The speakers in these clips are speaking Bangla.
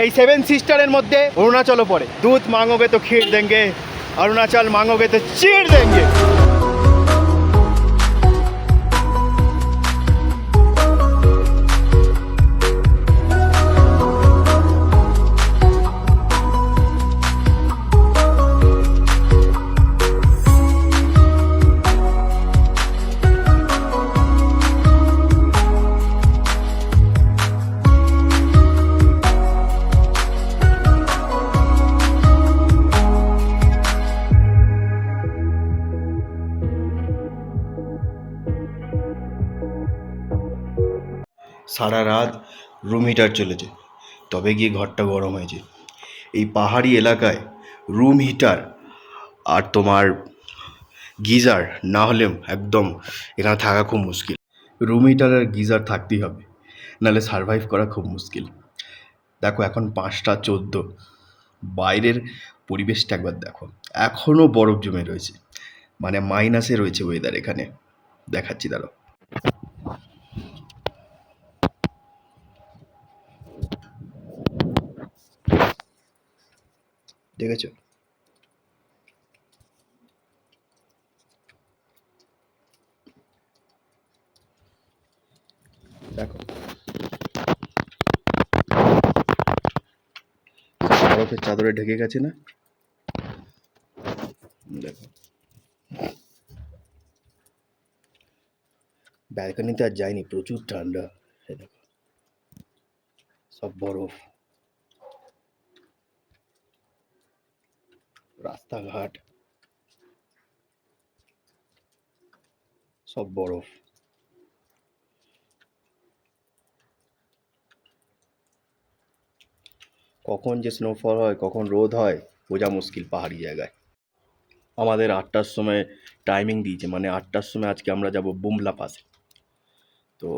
এই 7 সিস্টারের মধ্যে অরুণাচলও পড়ে। দুধ মাঙ্গোগে তো ক্ষীর দেंगे, অরুণাচল মাঙ্গোগে তো চিড় দেंगे। সারা রাত রুম হিটার চলেছে, তবে গিয়ে ঘরটা গরম হয়েছে। এই পাহাড়ি এলাকায় রুম হিটার আর তোমার গিজার না হলে একদম এখানে থাকা খুব মুশকিল। রুম হিটার আর গিজার থাকতেই হবে, নাহলে সারভাইভ করা খুব মুশকিল। দেখো এখন 5টা 14, বাইরের পরিবেশটা একবার দেখো, এখনও বরফ জমে রয়েছে, মানে মাইনাসে রয়েছে ওয়েদার এখানে। দেখাচ্ছি দাঁড়াও। দেখেছো? দেখো বরফের চাদরে ঢেকে গেছে না? দেখো ব্যালকনিতে আর যাইনি, প্রচুর ঠান্ডা। দেখো সব বরফ, রাস্তাঘাট সব বরফ। কখন যে স্নোফল হয়, কখন রোদ হয়, বোঝা মুশকিল পাহাড়ি জায়গায়। আমাদের 8টার সময় টাইমিং দিয়েছে, মানে 8টার সময় আজকে আমরা যাব বুমলা পাসে। তো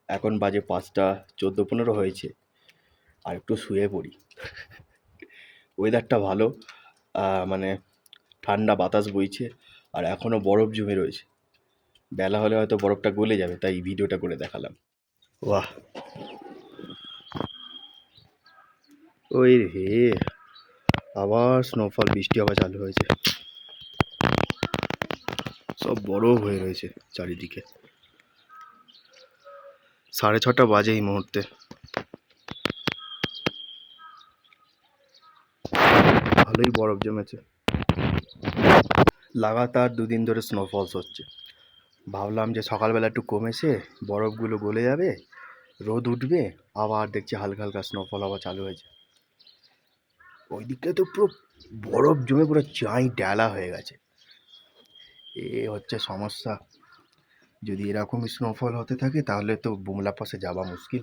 এখন বাজে 5টা 14-15 হয়েছে, আর একটু শুয়ে পড়ি। ওয়েদারটা ভালো, মানে ঠান্ডা বাতাস বইছে, আর এখনও বরফ জমে রয়েছে। বেলা হলে হয়তো বরফটা গলে যাবে, তাই ভিডিওটা করে দেখালাম। বাহ, ওই রে আবার স্নোফল, বৃষ্টি আবার চালু হয়েছে। সব বরফ হয়ে রয়েছে চারিদিকে। 6:30 বাজে এই মুহূর্তে। ভালোই বরফ জমেছে। লাগাতার 2 দিন ধরে স্নোফলস হচ্ছে। ভাবলাম যে সকালবেলা একটু কমেছে, বরফগুলো গলে যাবে, রোদ উঠবে, আবার দেখছি হালকা হালকা স্নোফল আবার চালু হয়েছে। ওই দিকটা তো পুরো বরফ জমে পুরো চাই ডেলা হয়ে গেছে। এ হচ্ছে সমস্যা। যদি এরকমই স্নোফল হতে থাকে তাহলে তো বুমলা পাসে যাওয়া মুশকিল।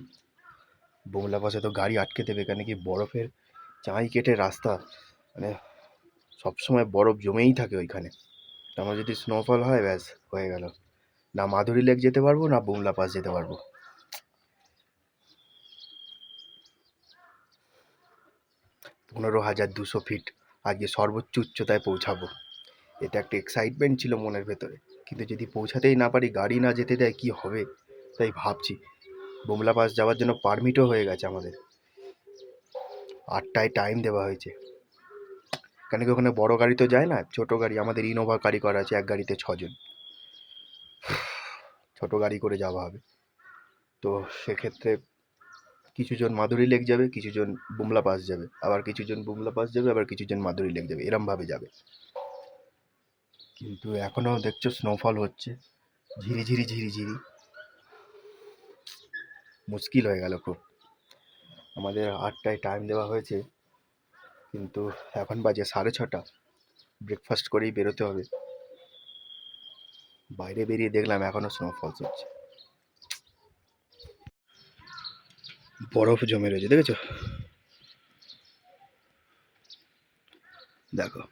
বুমলা পাসে তো গাড়ি আটকে দেবে, কেন কি বরফের চাই কেটে রাস্তা, মানে সবসময় বরফ জমেই থাকে ওইখানে। আমার যদি স্নোফল হয় ব্যাস হয়ে গেল, না মাধুরী লেক যেতে পারবো না বুমলা পাস যেতে পারবো। 15,200 ফিট আজকে সর্বোচ্চ উচ্চতায় পৌঁছাবো। এটা একটা এক্সাইটমেন্ট ছিল মনের ভেতরে, কিন্তু যদি পৌঁছাতেই না পারি, গাড়ি না যেতে দেয়, কি হবে? তাই ভাবছি। বুমলা পাস যাওয়ার জন্য পারমিটও হয়ে গেছে আমাদের, 8টায় টাইম দেওয়া হয়েছে। কেন কি ওখানে বড় গাড়ি তো যায় না, ছোট গাড়ি, আমাদের ইনোভা গাড়ি করা আছে, এক গাড়িতে 6 জন, ছোট গাড়ি করে যাওয়া হবে। তো সেক্ষেত্রে কিছুজন মাধুরী লেক যাবে, কিছুজন বুমলা পাস যাবে, আবার কিছুজন বুমলা পাস যাবে, আবার কিছুজন মাধুরী লেক যাবে, এরমভাবে যাবে। কিন্তু এখনও দেখছো স্নোফল হচ্ছে, ঝিরিঝিরি ঝিরিঝিরি, মুশকিল হয়ে গেল খুব। আমাদের 8টায় টাইম দেওয়া হয়েছে, কিন্তু এখন বাজে 6:30। ব্রেকফাস্ট করেই বেরোতে হবে। বাইরে বেরিয়ে দেখলাম এখনও স্নোফলস হচ্ছে, বরফ জমে রয়েছে, দেখেছো? দেখো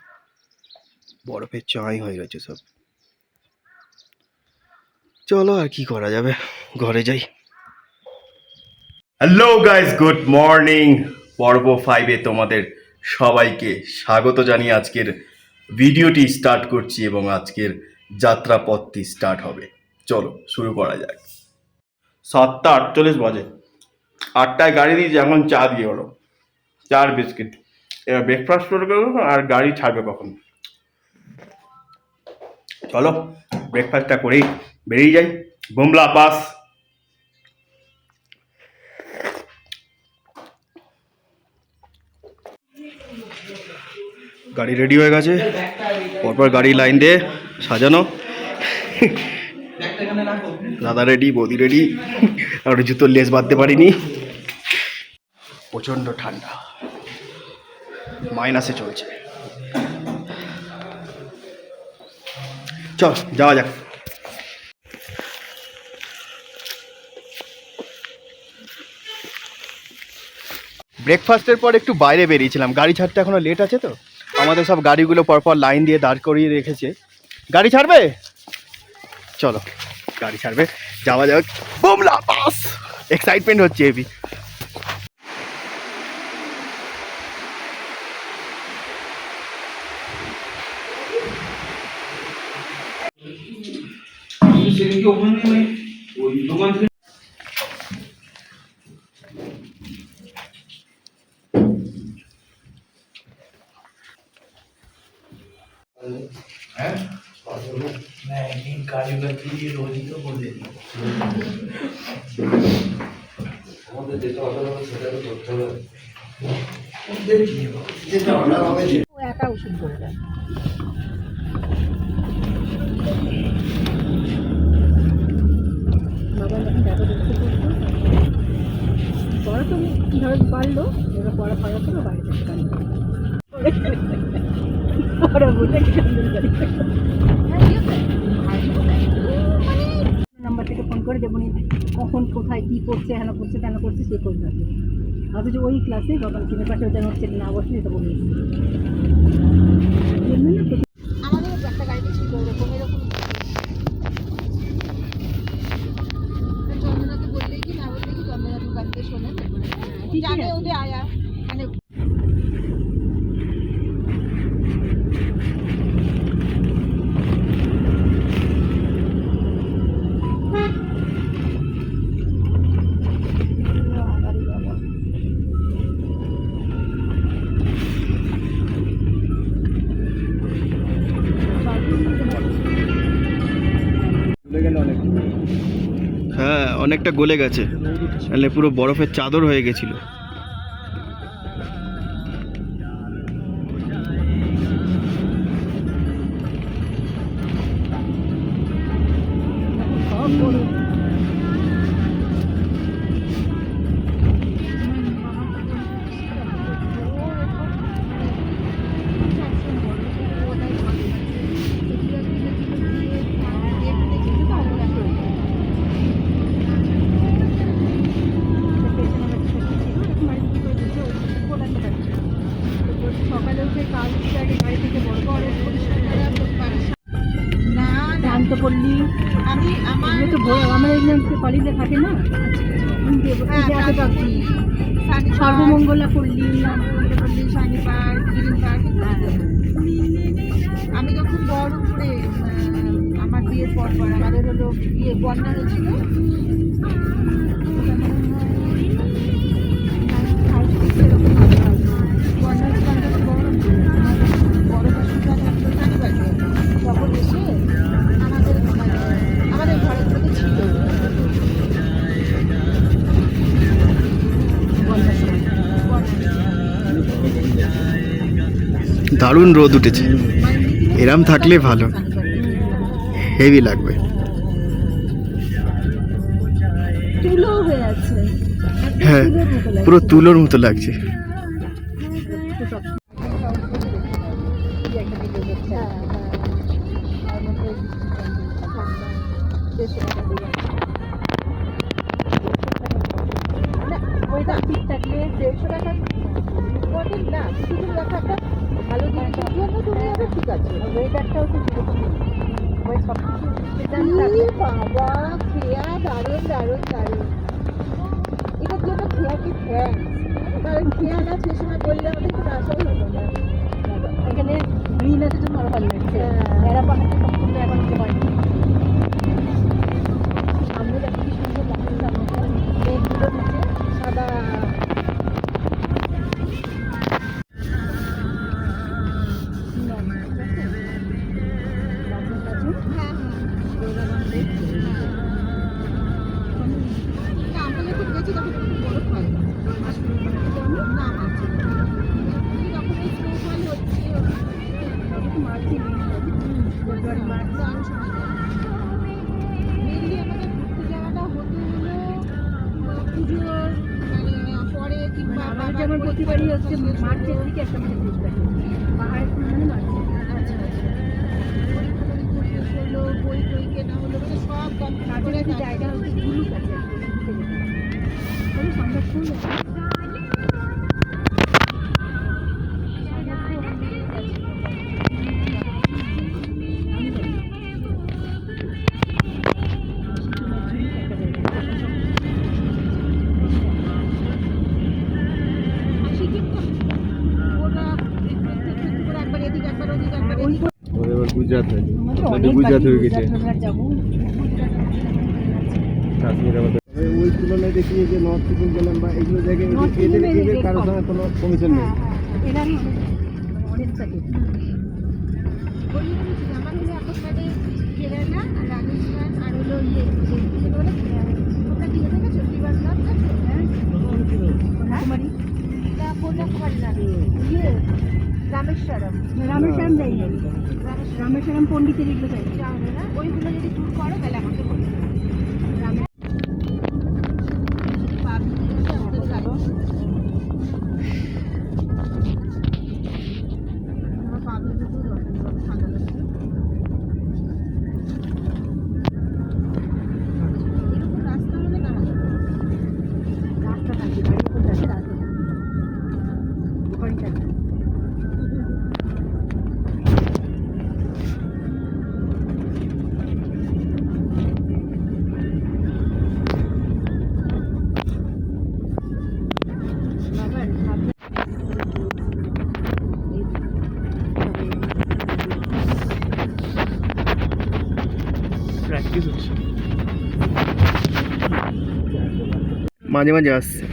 বরফের চাই হয়ে রয়েছে সব। চলো আর কি করা যাবে, ঘরে যাই। Hello guys, good morning. পর্ব 5-এ তোমাদের সবাইকে স্বাগত জানিয়ে আজকের ভিডিওটি স্টার্ট করছি, এবং আজকের যাত্রাপথটি স্টার্ট হবে। চলো শুরু করা যাক। 7টা 48 বাজে, 8টায় গাড়ি দিয়েছি, এখন চা দিয়ে হলো। চা আর বিস্কিট। এবার ব্রেকফাস্ট করবে কখন আর গাড়ি ছাড়বে কখন? চলো ব্রেকফাস্টটা করেই বেরিয়ে যাই। বুমলা পাস। গাড়ি রেডি হয়ে গেছে, পরপর গাড়ি লাইন দিয়ে সাজানো। দাদা রেডি, বৌদি রেডি, আর জুতোর লেস বাঁধতে পারিনি। প্রচণ্ড ঠান্ডা, মাইনাসে চলছে। চল যাওয়া যাক। ব্রেকফাস্টের পর একটু বাইরে বেরিয়েছিলাম, গাড়ি ছাড়তে এখনো লেট আছে তো। আমাদের সব গাড়িগুলো পরপর লাইন দিয়ে দাঁড় করিয়ে রেখেছে। গাড়ি ছাড়বে, চলো গাড়ি ছাড়বে, যাওয়া যাক। বুমলা পাস। এক্সাইটমেন্ট হচ্ছে হেভি। একা ওষুধ করে দেয়। বাবা যখন টাকা দেখতে করতো পড়া তো ধরো পারলো, এবার পড়া পড়া তো বাড়ি থেকে পারলো পড়া বলে নাম্বার থেকে ফোন করে দেবো কখন কোথায় কী করছে, হেন করছে কেন করছে সে করে থাকবে। অথচ ওই ক্লাসে যখন সিনের পাশে ওটা হচ্ছে না বসলে এটা বলে আমাদের একটা গাড়িতে ছিল এরকম এরকম চন্দ্রনাথে বললেই কি না বললেই কি চন্দ্রনাথের বাড়িতে শোনেন জানে ওদের আয়া মানে হ্যাঁ অনেকটা গলে গেছে, নাহলে পুরো বরফের চাদর হয়ে গেছিল। সকালে উঠে কাজ বাড়ি থেকে বড় বড় না জানতে পড়লি আমি আমার তো আমার কলেজে থাকে না সর্বমঙ্গলা করলি করলি শনিবার গ্রিন পার্ক। আমি যখন বড় উপরে আমার বিয়ের পর আমাদের হলো ইয়ে বন্যা হয়েছিল তখন এসে আমাদের ঘরের থেকে ছিল দারুণ রোদ উঠেছে, এরম থাকলে ভালো, হেভি লাগবে। তুলো হয়ে আছে, হ্যাঁ পুরো তুলোর মতো লাগছে। ওইটা ঠিক থাকলে 150 টাকা না কিছু টাকাটা ভালো জিনিসের জন্য তুমি হবে ঠিক আছে। ওয়েদারটাও তো ওই সব কিছু বাবা খেয়া দারুণ দারুণ দারুণ। এটার জন্য খেয়াকে থ্যাংকস, কারণ খেয়া না সে সময় বললে আমাদের কোনো আশাই হতো না। এখানে গ্রিন আছে জন্য আরো ভালো লাগছে, এরা পাহাড়ে সম্পূর্ণ এখন হতে পারি সামনে দেখো কি সুন্দর লাগছে, সামনে মেঘগুলো নিচে সাদা প্রতিবারই হচ্ছে মার্চের দিকে একটা মানে ট্রিপ থাকে পাহাড়ের মানে মার্চে। আচ্ছা আচ্ছা। ওইখানে পরিবেশ হলো, বই টই কেনা হলো, মানে সব তারপরে জায়গা হচ্ছে ঝুলুক আছে সংবাদ শুনলে ওর এবার গুজরাট হয়ে গুজরাট হয়ে গেছে কাশ্মীর আমাদের ওই তুলনায় দেখি যে নর্থ সিকিম গেলাম বা এইগুলো জায়গায় এদের এদের কারোর সঙ্গে কোনো কমিশন নেই। অনেক থাকে আমার হলো এখন মানে কেরালা আর রাজস্থান আর হলো ইয়ে ওটা কি জায়গা চন্ডীগড় কন্যাকুমারী না কন্যাকুমারী না ইয়ে রামেশ্বরম রামেশ্বরম যাই রামেশ্বরম পন্ডিতের এগুলো যাই না ওইগুলো যদি ট্যুর করো তাহলে আমাকে বলো মাঝে মাঝে আসছে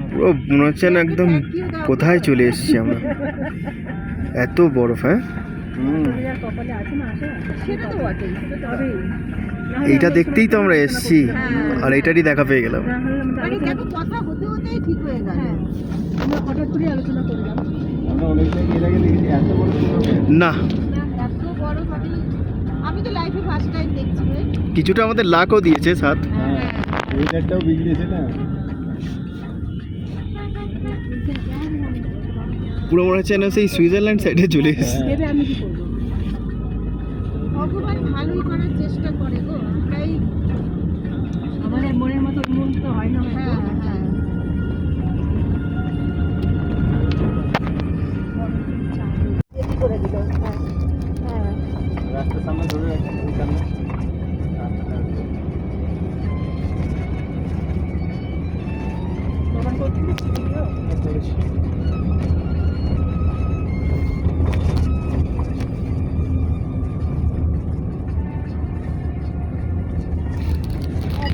পুরো মনে হচ্ছে না একদম কোথায় চলে এসেছি আমরা এত বরফ। হ্যাঁ এইটা দেখতেই তো আমরা এসেছি আর এইটারই দেখা পেয়ে গেলাম। না আমি তো লাইফে ফার্স্ট টাইম দেখছি কিছুটা আমাদের লাকও দিয়েছে সাথ। ওয়েদারটাও বিগড়েছে না, পুরো মনে হচ্ছে না সেই সুইজারল্যান্ড সাইডে চলে এসেছি। আমি কি করবো ভগবান ভালোই করার চেষ্টা করে গো, তাই আমাদের মনের মতো মন তো হয় না। হ্যাঁ হ্যাঁ করে দিল। হ্যাঁ হ্যাঁ রাস্তার সামনে ধরে রাখছে ওই সামনে দোকান করছিস ভিডিও করেছি।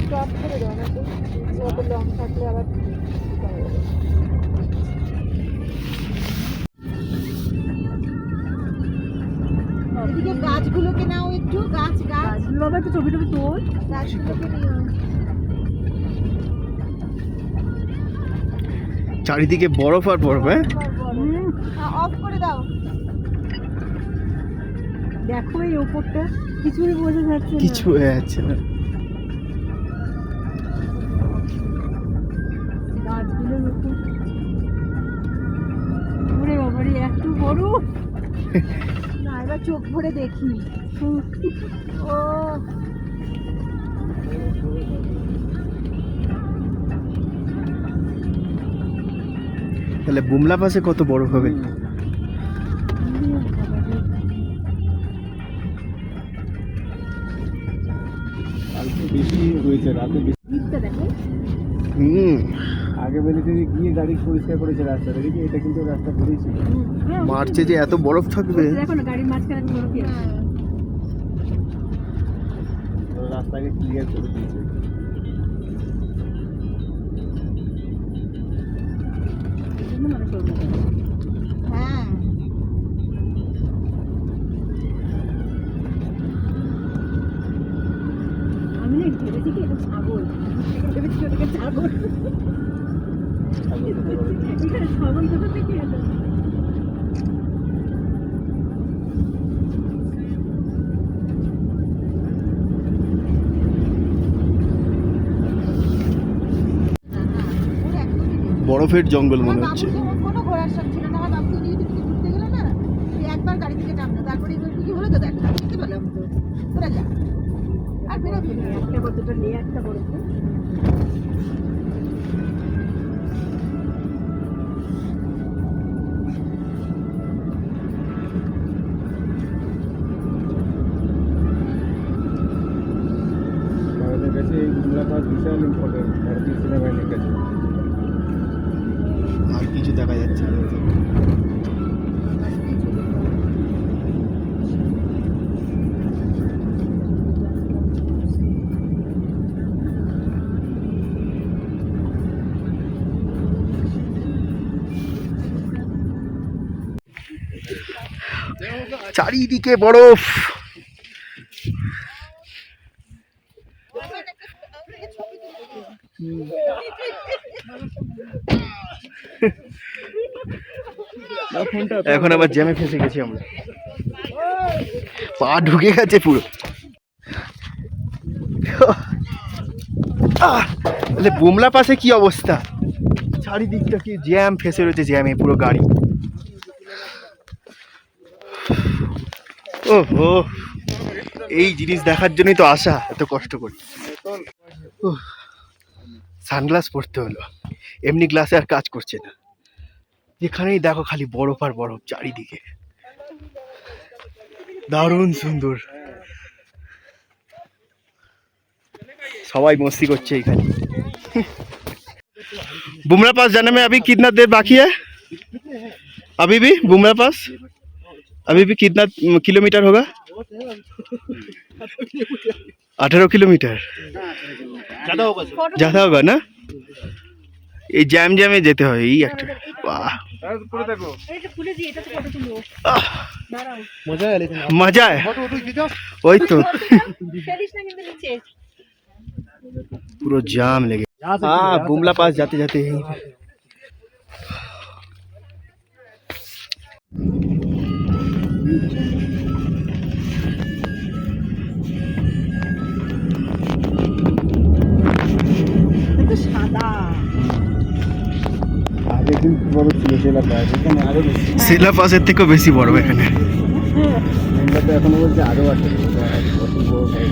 স্টপ করে দাও না তো, যত লং থাকলে আবার এদিকে গাছগুলোকে নাও একটু, গাছগুলো আবার একটু ছবি টবি তোল, গাছগুলোকে নিও। চারিদিকে বরফ আর বরফ। হ্যাঁ অফ করে দাও। দেখো এই ওপরটা কিছুই বোঝা যাচ্ছে না, কিছু হয়ে যাচ্ছে না। গাছগুলোর উপর ওরে বাবারে এত বড় না, এবার চোখ ভরে দেখি। ও তাহলে বুমলা পাশে কত বরফ হবে। কালকে বেশি হয়েছে, রাতে বেশি। দিকটা দেখো। আগে বেলিতে গিয়ে গাড়ি পরিষ্কার করেছে রাস্তাটা, দেখি এটা কিন্তু রাস্তা করেছিল। মার্চে যে এত বরফ থাকবে। দেখো না গাড়ির মাঝখানে বরফই আছে। রাস্তাকে ক্লিয়ার করে দিয়েছে। হ্যাঁ আমি না ভেবেছি কি এটা ছাগল, ভেবেছি ওটাকে ছাগল। এখানে ছাগল কোথা থেকে এলো? ওর একদম বরফের জঙ্গল আমার মনে বাবুর হচ্ছে। যেমন কোনো ঘোরার শখ ছিল না, আমার বাবুকে নিয়ে যদি ঘুরতে গেলে না, তুই একবার গাড়ি থেকে নামলো, তারপরে এবার কি হলো তো দেখ, দেখতে পেলাম তো, তোরা যা আর বেরোবি না। একটা কতটা নিয়ে একটা বরফ। আমাদের কাছে এই বুমলা পাস বিশাল ইম্পর্টেন্ট ভারতীয় সেনাবাহিনীর কাছে। আর কিছু দেখা যাচ্ছে না। চারিদিকে বরফ। এখন আবার জ্যামে ফেসে গেছি আমরা, পা ঢুকে গেছে পুরো। তাহলে বুমলা পাশে কি অবস্থা, চারিদিকটা কি জ্যাম ফেসে রয়েছে, জ্যামে পুরো গাড়ি। ওহো, এই জিনিস দেখার জন্যই তো আসা, এত কষ্ট করে। সানগ্লাস পরতে হলো, এমনি গ্লাসে আর কাজ করছে না। যেখানেই দেখো খালি বরফ আর বরফ চারিদিকে, দারুণ সুন্দর। সবাই মস্তি করছে এখানে। बुमरा पास जाने में अभी कितना देर बाकी है? अभी भी बुमरा पास अभी भी कितना किलोमीटर होगा? 18 किलोमीटर ज़्यादा होगा ना। ये जैम जैमे যেতে হয় এই একটা। বাহ, मजा है ওই তো পুরো জাম লেগে। हाँ, बुमला पास जाते जाते यहीं पे সাদা আগে কিন্তু বড় ছিল সেলা পাস, এখানে আরো বেশি। শিলা পাসের থেকেও বেশি বড় এখানে। আমরা তো এখনো বলছি আরো আছে, কত বড় হয়।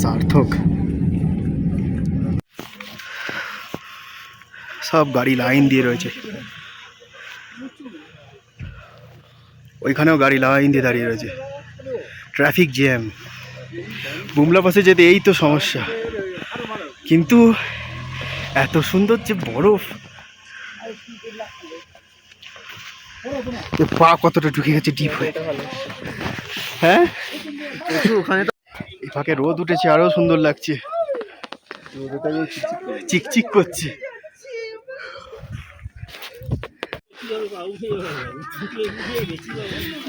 सार्थक সব গাড়ি লাইন দিয়ে রয়েছে, ওইখানেও গাড়ি লাইন দিয়ে দাঁড়িয়ে রয়েছে, ট্রাফিক জ্যাম। বুমলা পাশে যেতে এই তো সমস্যা, কিন্তু এত সুন্দর যে বরফ, পা কতটা ঢুকে গেছে ডিপ হয়ে। হ্যাঁ, ওখানে এই ফাঁকে রোদ উঠেছে, আরো সুন্দর লাগছে, চিকচিক করছে।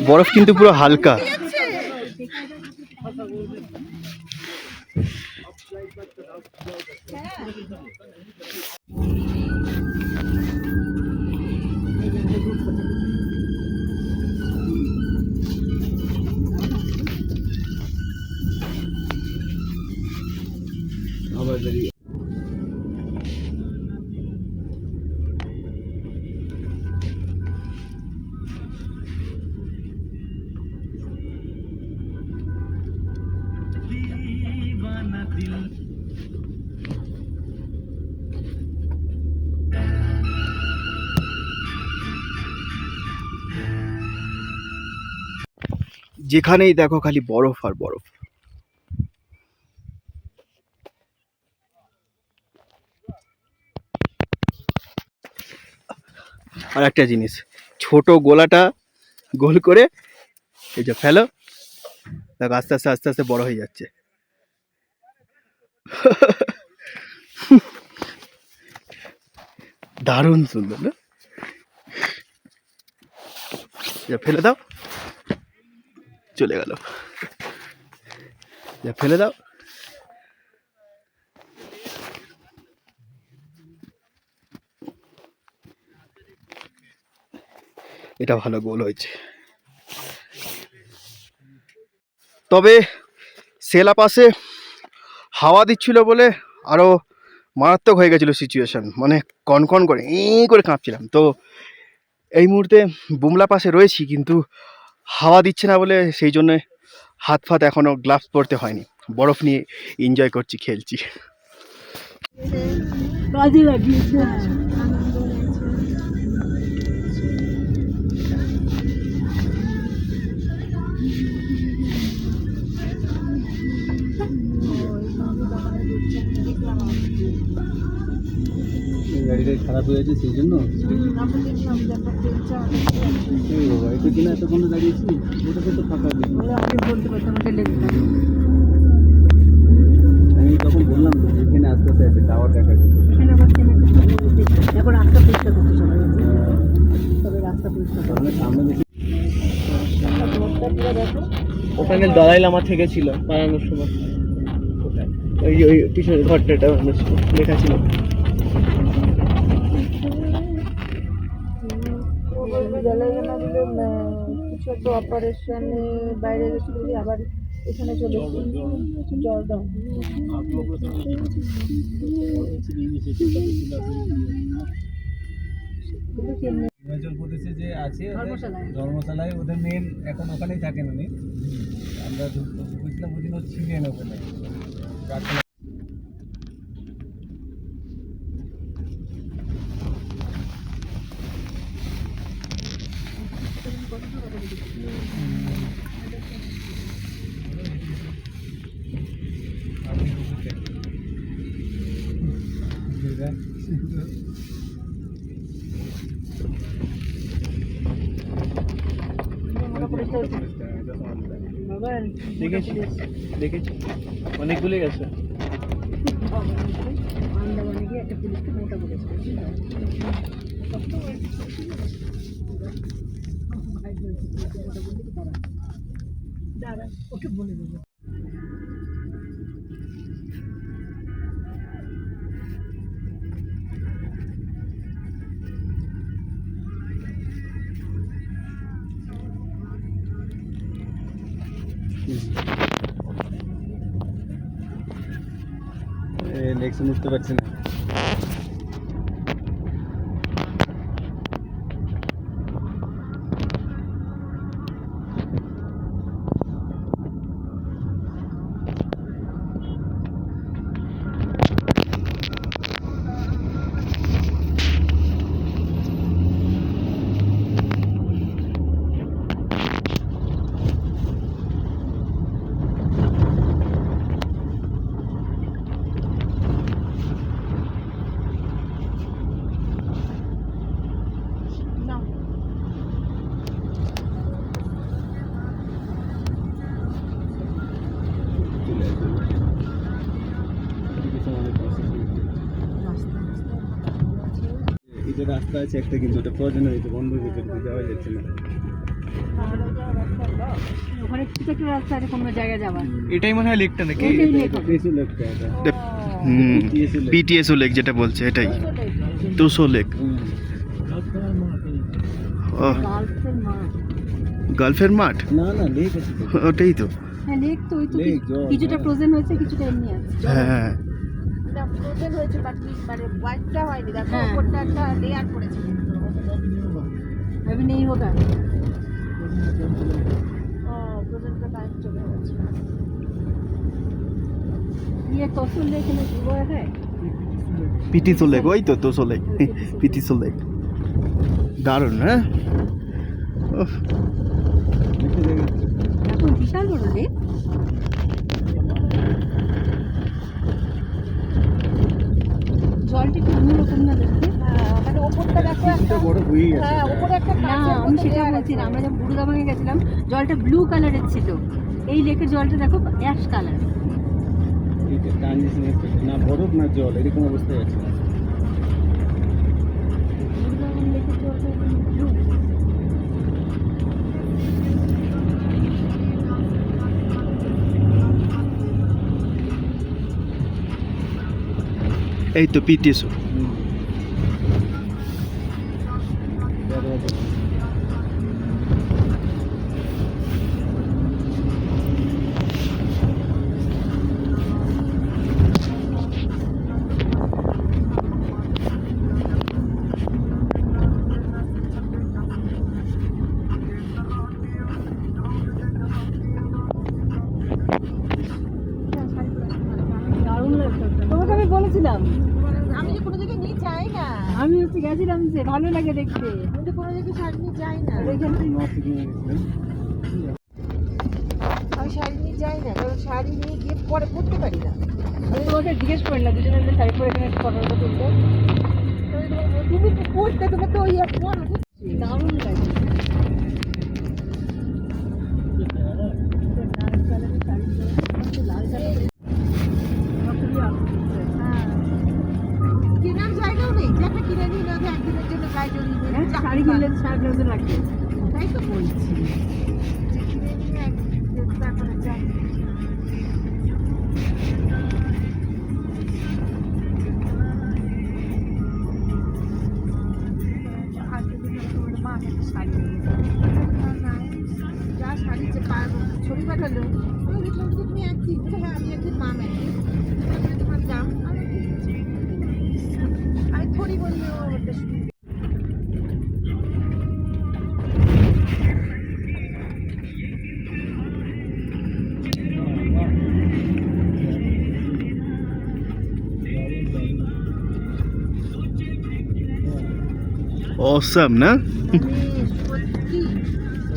বরফ কিন্তু পুরো হালকা। আবার দাঁড়িয়ে যেখানেই দেখো খালি বরফ আর বরফ। আর একটা জিনিস, ছোট গোলাটা গোল করে এই যে ফেলো, দেখো আস্তে আস্তে আস্তে আস্তে বড় হয়ে যাচ্ছে। দারুণ সুন্দর না? ফেলে দাও, চলে গেল, ফেলে দাও। এটা ভালো গোল হয়েছে। তবে সেলা পাশে হাওয়া দিচ্ছিল বলে আরো মারাত্মক হয়ে গেছিলো সিচুয়েশন, মানে কনকন করে করে কাঁপছিলাম। তো এই মুহূর্তে বুমলা পাশে রয়েছি, কিন্তু হাওয়া দিচ্ছে না বলে সেই জন্য হাত ফাত এখনো গ্লাভস পরতে হয়নি, বরফ নিয়ে এনজয় করছি, খেলছি। কাজে লাগিয়েছে। গাড়িটা খারাপ হয়েছে সেই জন্য এই বাবা, একটু কিনা এতক্ষণ দাঁড়িয়েছি, ওটাকে তো ফাঁকা দিই। আমি তখন বললাম তো এখানে আস্তে আস্তে আছে, টাওয়ার দেখাচ্ছে। এখন রাস্তা পরিষ্কার করতে চলে গেছে, তবে রাস্তা পরিষ্কার সামনে সামনে দেখি দেখো। ওখানে দলাই লামা থেকে ছিল বানানোর সময়, ওই ওই পিছনের ঘরটাটা লেখা ছিল। কিছু একটা অপারেশনে বাইরে গেছিল, আবার এখানে চলে এসেছে। জল দাও। হিমাচল প্রদেশে যে আছে ধর্মশালায়। ধর্মশালায় ওদের মেন এখন ওখানেই থাকেন উনি। আমরা বুঝলাম ওদিন ও ছিলেন ওখানে। দেখেছি দেখেছি, অনেকগুলোই গেছে। আন্দামানে গিয়ে একটা পুলিশকে মোটা করেছে। দাঁড়া, ওকে বলে দেবো। নেক্সট বুঝতে পারছি না। এই যে রাস্তা আছে একটা, কিন্তু ওটা প্রয়োজন হয়েছে, বন্ধ হয়ে গেছে, যাওয়া যাচ্ছে না। ওখানে কিছু একটা রাস্তা আছে কোনো জায়গায় যাবার। এটাই মনে হয় লেকটা নাকি? পেছু লাগছে এটা। পিটিএসও লেক যেটা বলছে এটাই, তোসো লেক। গালফের মাঠ, না না লেক আছে তো। ওটাই তো। হ্যাঁ লেক তো, ওই তো লেক, জল, কিছুটা হ্যাঁ। ফ্রোজেন হয়েছে, কিছুটা এমনি আছে। হ্যাঁ, এটা ফ্রোজেন হয়েছে, বাকি মানে হোয়াইটটা হয়নি। দেখো উপরটা একটা লেয়ার করেছে। अभी नहीं होगा। फ्रोजन का टाइम चला गया। ये तोसो लेक में वो है, পিটিসো লেক, ওই তো তোসো লেক, পিটিসো লেক। দারুণ, হ্যাঁ। উফ, এখন বিশাল বড় লেক। জলটা কি অন্যরকম না দেখতে? মানে ওপরটা দেখো একটা বড় হয়ে গেছে। হ্যাঁ, ওপরে একটা না, আমি সেটা বলছি না। আমরা যখন বুড়ুদাবাঙে গেছিলাম জলটা ব্লু কালারের ছিল, এই লেকের জলটা দেখো অ্যাশ কালার। এটা ট্রানজিশন না, বরফ না জল, এরকম অবস্থায় আছে। বুড়ুদাবাং লেকের জলটা ব্লু। এই তো পিটিসো। আমি হচ্ছে গেছিলাম যে ভালো লাগে দেখতে, কিন্তু কোনো জায়গায় শাড়ি নিয়ে যাই না। আমি শাড়ি নিয়ে যাই না, কারণ শাড়ি নিয়ে গিয়ে পরে পরতে পারি না। আমি তোমাকে জিজ্ঞেস করি না দুজনে মিলে শাড়ি পরে এখানে ফটোটা তুলতে। তুমি পরতে, তোমার তো ওই পরো, দারুণ লাগে। কেনার জায়গাও নেই, যে একটা কিনে নিয়ে নেবে একদিনের জন্য গায়ে জড়িয়ে দেবে। শাড়ি কিনলে শাড়ি কিনতে লাগবে, তাই তো বলছি যে কিনে নিয়ে তারপরে যাই। মা একটা শাড়ি যা শাড়ি যে ছবি পাঠালো, আমি দেখলাম যে তুমি একদিন, হ্যাঁ আমি একদিন মা একদিন তোমার দাম আমি থোড়ি বলি ওটা অসাম না? সত্যি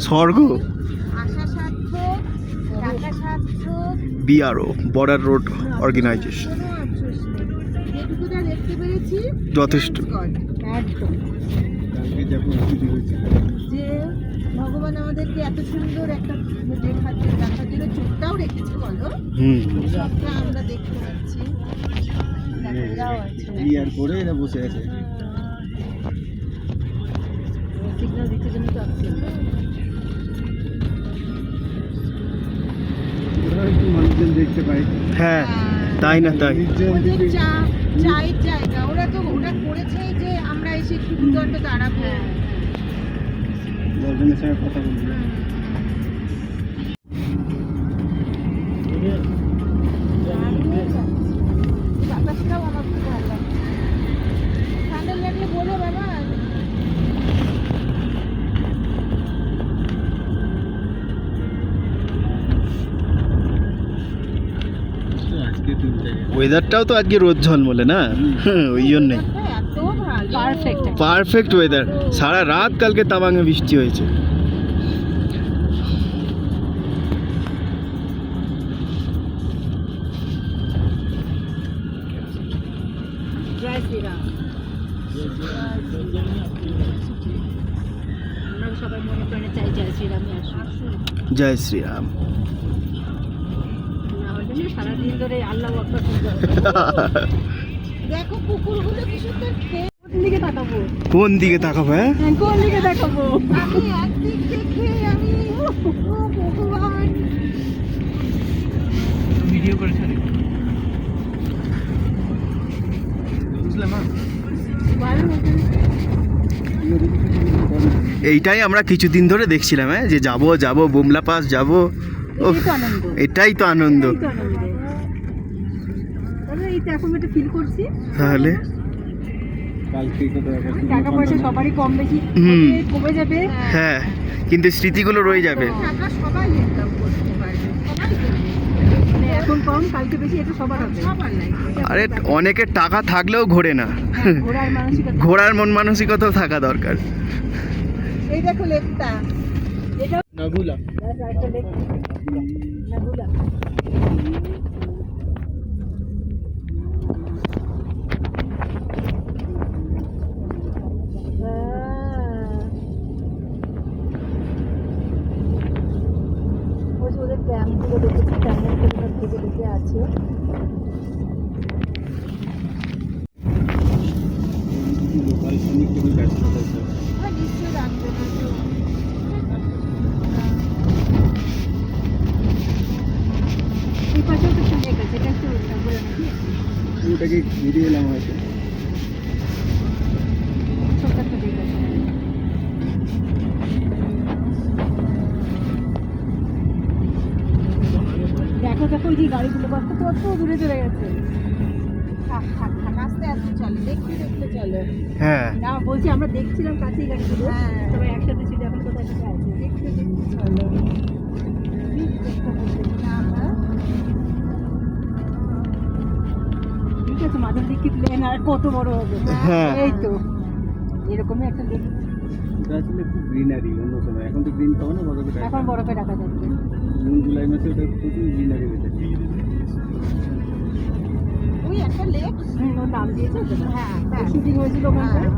স্বর্গ। আশা সার্থক, টাকা সার্থক, বিআরও, বর্ডার রোড অর্গানাইজেশন, কোনো আফসোস নেই। যেটুকুটা দেখতে পেরেছি যথেষ্ট। একদম যে ভগবান আমাদেরকে এত সুন্দর একটা দেখার জন্য চোখটাও রেখেছে, বলো সবটা আমরা দেখতে পাচ্ছি। এরাও আছে, ইয়ার পরে এরা বসে আছে। সিগন্যাল দিতে জন্য তো আসছে। একটু মানুষজন দেখতে পাই। হ্যাঁ, তাই না তাই। ওদের চায়ের জায়গা, ওরা তো ওটা করেছেই যে আমরা এসে একটু দুদণ্ড দাঁড়াবো। দশজনের সঙ্গে কথা বলবো। বাতাসটাও আমার খুব ভালো লাগছে। ঠান্ডা লাগলে বলো বাবা। আজকে তিনটায় ওয়েদারটাও তো আজকে রোদ ঝলমলে না, ওই জন্যে এত ভালো, পারফেক্ট। Perfect weather. সারা রাত কালকে তাবাঙে বৃষ্টি হয়েছে। জয় শ্রীরাম। আমরা সবাই মনে প্রাণে চাই জয় শ্রীরামই আসুন। জয় শ্রীরাম। আমার জন্য সারাদিন ধরে আল্লাহ আকবার শুনতে হবে। দেখো কুকুরগুলো কি সুন্দর খেয়ে। কোন দিকে তাকাবো? কোন দিকে তাকাবো? হ্যাঁ, কোন দিকে তাকাবো? আমি একদিক দেখে আমি ও ভগবান। ভিডিও করে ছাড়ি। বুঝলে মা? ভালো মতো। এইটাই আমরা কিছুদিন ধরে দেখছিলাম, হ্যাঁ, যে যাব যাব বুমলা পাস যাব। এটাই তো আনন্দ। এটাই তো আনন্দ। এই তো আনন্দ। তবে এই তো এখন একটা ফিল করছি। তাহলে কালকে কত টাকা পয়সা সবারই কম বেশি কমে যাবে। হ্যাঁ, কিন্তু স্মৃতিগুলো রয়ে যাবে। টাকা সবাই ইনকাম করতে পারবে, সবাই করবে। মানে এখন কম কালকে বেশি, এটা সবার হবে, সবার লাইফে। আরে অনেকের টাকা থাকলেও ঘোরে না, ঘোরার মানসিকতা। ঘোরার মন মানসিকতাও থাকা দরকার। এই দেখো লেকটা, এটা নাগুলা। একটা লেক, নাগুলা। ওদের ক্যাম্পগুলো দেখেছি, কেমন করে থেকে দেখে আছে। লোকাল শ্রমিক খুবই ব্যস্ত হয়েছে। নিশ্চয়ই রাখবে না তো। এই পাশেও তো সুযোগ আছে, এটা একটু বলে নাকি ওটাকে ঘুরে এলাম হয়তো। ছোট্ট একটা দিক আছে। দেখো দেখো ওই যে গাড়িগুলো কত কত দূরে চলে গেছে। থাক থাক থাক, আস্তে আস্তে চলে, দেখতে দেখতে চলে। হ্যাঁ, না বলছি আমরা দেখছিলাম কাছেই গাড়িগুলো, সবাই একসাথে ছিল, এখন কোথায় কোথায় আছে দেখতে দেখতে চলো। ঠিক আছে, হচ্ছে মাঝের দিকে প্লেন আর কত বড় হবে। হ্যাঁ। এই তো এরকমই একটা লেক। এটা আসলে খুব গ্রিনারি অন্য সময়, এখন তো গ্রিন পাবো না বরফে ঢাকা। এখন বরফে ঢাকা যাচ্ছে। জুন জুলাই মাসে ওটা প্রচুর গ্রিনারি হয়ে থাকে। ওই একটা লেক, ওর নাম দিয়েছে তো। হ্যাঁ, শুটিং হয়েছিল ওখানটায়।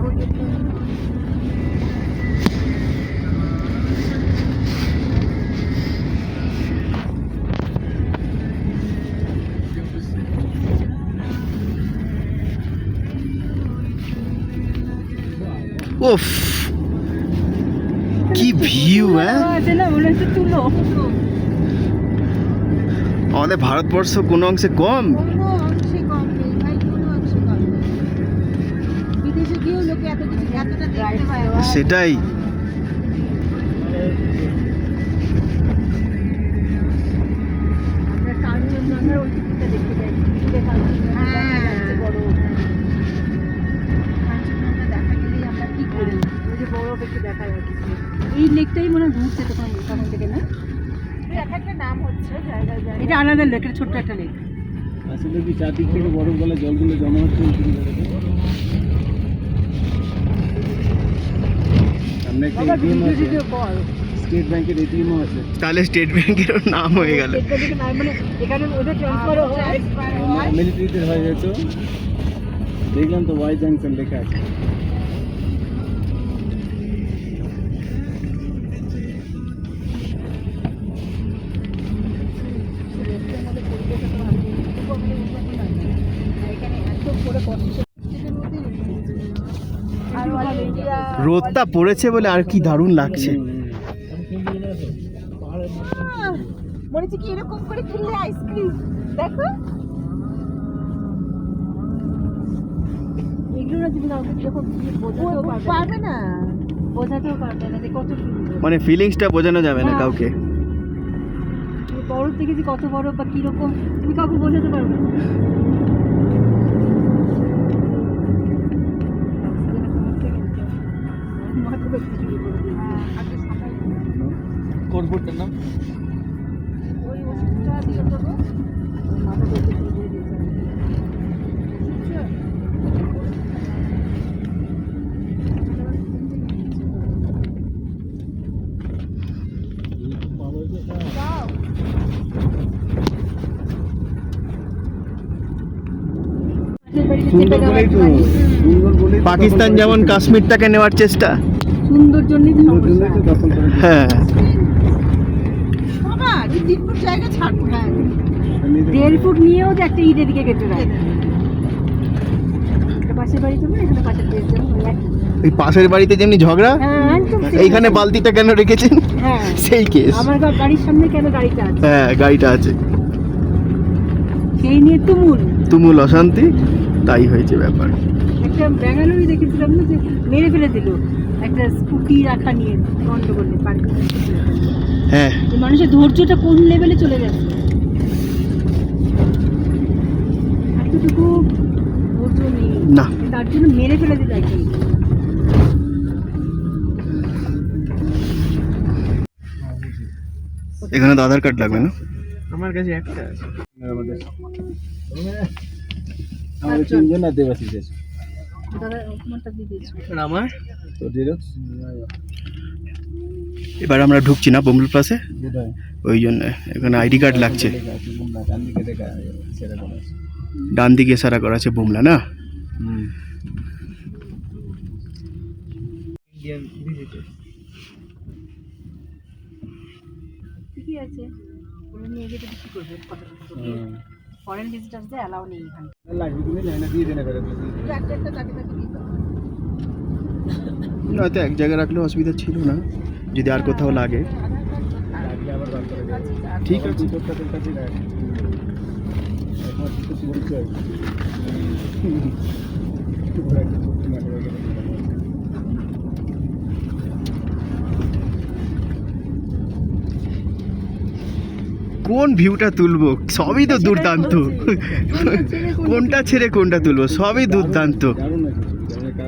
উফ কি ভিউ! হ্যাঁ, আছে না, মনে হচ্ছে তুলো। আমাদের ভারতবর্ষ কোনো অংশে কম। কোনো অংশে কম নেই ভাই, কোনো অংশে কম নেই। বিদেশে গিয়েও লোকে এত কিছু এতটা দেখতে পায় না। সেটাই। আমরা কাঞ্চনজঙ্ঘার ওই দিকটা দেখতে যাই, দূরে কাঞ্চনজঙ্ঘা দেখা যাচ্ছে বড়। কাঞ্চনজঙ্ঘা দেখা গেলেই আমরা কি করি, ওই যে বরফ একটু দেখা যাচ্ছে। এই লেকটাই মনে হয় ঘুরছে তখন থেকে না, এক একটা নাম হচ্ছে জায়গায় জায়গায়। এটা আলাদা লেক, এটা ছোট্ট একটা লেক। আসলে কি চারদিক থেকে বরফ গলা জলগুলো জমা হচ্ছে ওই জায়গাটাতে। সামনে একটা বাবা এটিএম ভিডিও আছে, ভিডিও কল। স্টেট ব্যাংকের এটিএমও আছে। তাহলে স্টেট ব্যাংকেরও নাম হয়ে গেল। এটা দেখে না, মানে এখানে ওদের ট্রান্সফার হয়। মিলিটারিতে হয়ে যেত, দেখলাম তো ওয়াই জাংশন লেখা আছে। রোদটা পড়েছে বলে আর কি দারুণ লাগছে। মনে হচ্ছে কি এরকম করে তুললে আইসক্রিম দেখো। এগুলো না তুমি কাউকে যখন বোঝাতেও পারবে না, বোঝাতেও পারবে না যে কত সুন্দর। মানে ফিলিংসটা বোঝানো যাবে না কাউকে। বরফ দেখেছি কত বড় বা কিরকম, তুমি কাউকে বোঝাতে পারবে না। কোটবোর্ডটার নাম ওই ওষুধটা দিয়ে দেবো, মাথা ধরতে শুরু করে দিয়েছে। সুন্দর বলেই তো, সুন্দর বলেই তো পাকিস্তান দখল যেমন করেছে। কাশ্মীরটাকে নেওয়ার চেষ্টা। সুন্দর জন্যই তো সুন্দর জন্যই তো দখল করেছে। হ্যাঁ, বাবা এই 3 ফুট জায়গা ছাড়বো। হ্যাঁ 1.5 ফুট নিয়েও যে একটা ইট এদিকে কেটে রাখ। এটা পাশের বাড়ি যাবো, এখানে পাশের বাড়ি যাবো, ওই একই। ওই পাশের বাড়িতে যেমনি ঝগড়া, হ্যাঁ একদম same। এইখানে বালতিটা কেন রেখেছেন, হ্যাঁ সেই কেস। আমার বাড়ির সামনে কেন গাড়িটা আছে, হ্যাঁ, গাড়িটা আছে, সেই নিয়ে তুমুল। তুমুল অশান্তি, তাই হয়েছে ব্যাপার। একটা ব্যাঙ্গালোরে দেখেছিলাম না, যে মেরে ফেলে দিল একটা স্কুটি রাখা নিয়ে গন্ডগোলে পার্কিং। হ্যাঁ, মানুষের ধৈর্যটা কোন লেভেলে চলে যাচ্ছে, এতটুকু ধৈর্য নেই না। তার জন্য মেরে ফেলে দিল একজন। এখানে তো আধার কার্ড লাগবে না? আমার কাছে একটা আছে। আমাদের আমাদের তিনজন আর দেবাশিস আছে। দাদা তোমারটা দিয়ে দিয়েছো। আমার তো জেরক্স এবার আমরা ঢুকছি না বোমরুল প্লাসে, কোথায় ওই জন্য এখানে আইডি কার্ড লাগছে। লেখা আছে বুমলা, ডান দিকে লেখা সেরকম আছে। ডান দিকে সারা করা আছে বুমলা না। ইন্ডিয়ান ভিজিটর ঠিকই আছে, ওরা নিয়ে গিয়ে কি করবে, ফরেন ভিজিটার্সদের অ্যালাউ নেই এখানে। লাগবে তুমি নাই না দিয়ে দেনা করে একটা একটা তাকে তাকে দিতে হবে। হয়তো এক জায়গায় রাখলে অসুবিধা ছিল না, যদি আর কোথাও লাগে। লাগলে আবার বার করে দেবে। ঠিক আছে। তোর কাছে রাখ একমাত্র তো পরিচয় ওরা একটা ছোট্ট মাঠে রেখে দেবে। কোন ভিউটা তুলবো, সবই তো দুর্দান্ত। কোনটা ছেড়ে কোনটা তুলবো, সবই দুর্দান্ত। দারুণ আছে, দারুণ একটা